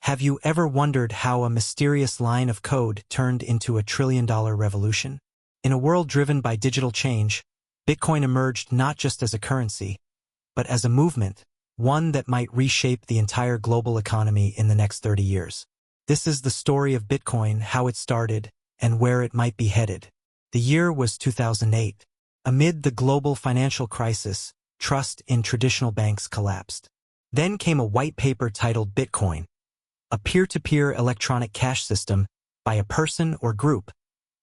Have you ever wondered how a mysterious line of code turned into a trillion-dollar revolution? In a world driven by digital change, Bitcoin emerged not just as a currency, but as a movement, one that might reshape the entire global economy in the next 30 years. This is the story of Bitcoin, how it started, and where it might be headed. The year was 2008. Amid the global financial crisis, trust in traditional banks collapsed. Then came a white paper titled Bitcoin, a peer-to-peer electronic cash system by a person or group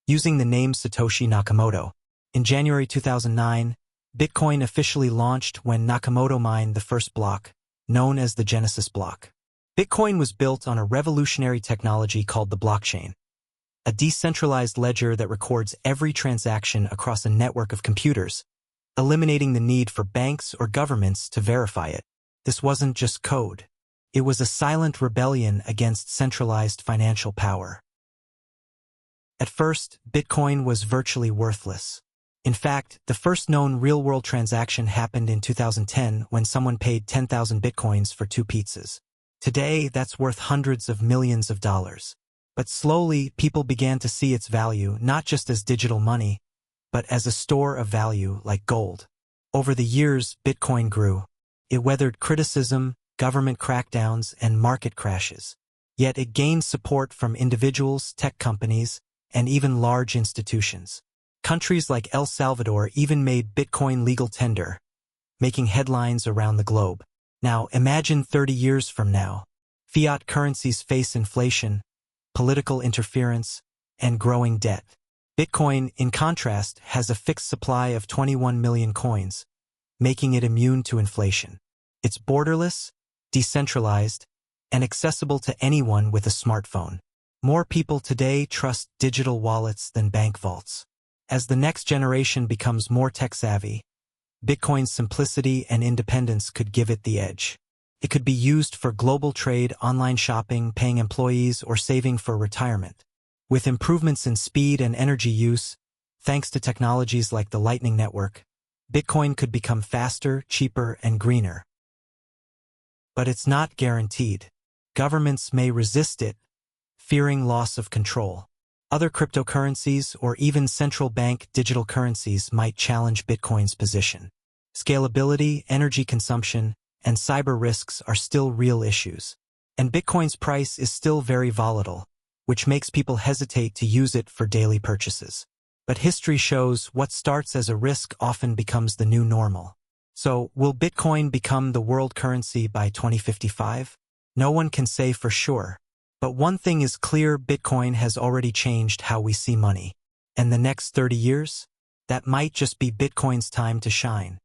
using the name Satoshi Nakamoto. In January 2009, Bitcoin officially launched when Nakamoto mined the first block, known as the Genesis block. Bitcoin was built on a revolutionary technology called the blockchain, a decentralized ledger that records every transaction across a network of computers, eliminating the need for banks or governments to verify it. This wasn't just code. It was a silent rebellion against centralized financial power. At first, Bitcoin was virtually worthless. In fact, the first known real-world transaction happened in 2010 when someone paid 10,000 Bitcoins for 2 pizzas. Today, that's worth hundreds of millions of dollars. But slowly, people began to see its value not just as digital money, but as a store of value like gold. Over the years, Bitcoin grew. It weathered criticism, government crackdowns, and market crashes. Yet it gained support from individuals, tech companies, and even large institutions. Countries like El Salvador even made Bitcoin legal tender, making headlines around the globe. Now, imagine 30 years from now. Fiat currencies face inflation, political interference, and growing debt. Bitcoin, in contrast, has a fixed supply of 21 million coins, making it immune to inflation. It's borderless, decentralized, and accessible to anyone with a smartphone. More people today trust digital wallets than bank vaults. As the next generation becomes more tech-savvy, Bitcoin's simplicity and independence could give it the edge. It could be used for global trade, online shopping, paying employees, or saving for retirement. With improvements in speed and energy use, thanks to technologies like the Lightning Network, Bitcoin could become faster, cheaper, and greener. But it's not guaranteed. Governments may resist it, fearing loss of control. Other cryptocurrencies or even central bank digital currencies might challenge Bitcoin's position. Scalability, energy consumption, and cyber risks are still real issues. And Bitcoin's price is still very volatile, which makes people hesitate to use it for daily purchases. But history shows what starts as a risk often becomes the new normal. So, will Bitcoin become the world currency by 2055? No one can say for sure. But one thing is clear: Bitcoin has already changed how we see money. And the next 30 years? That might just be Bitcoin's time to shine.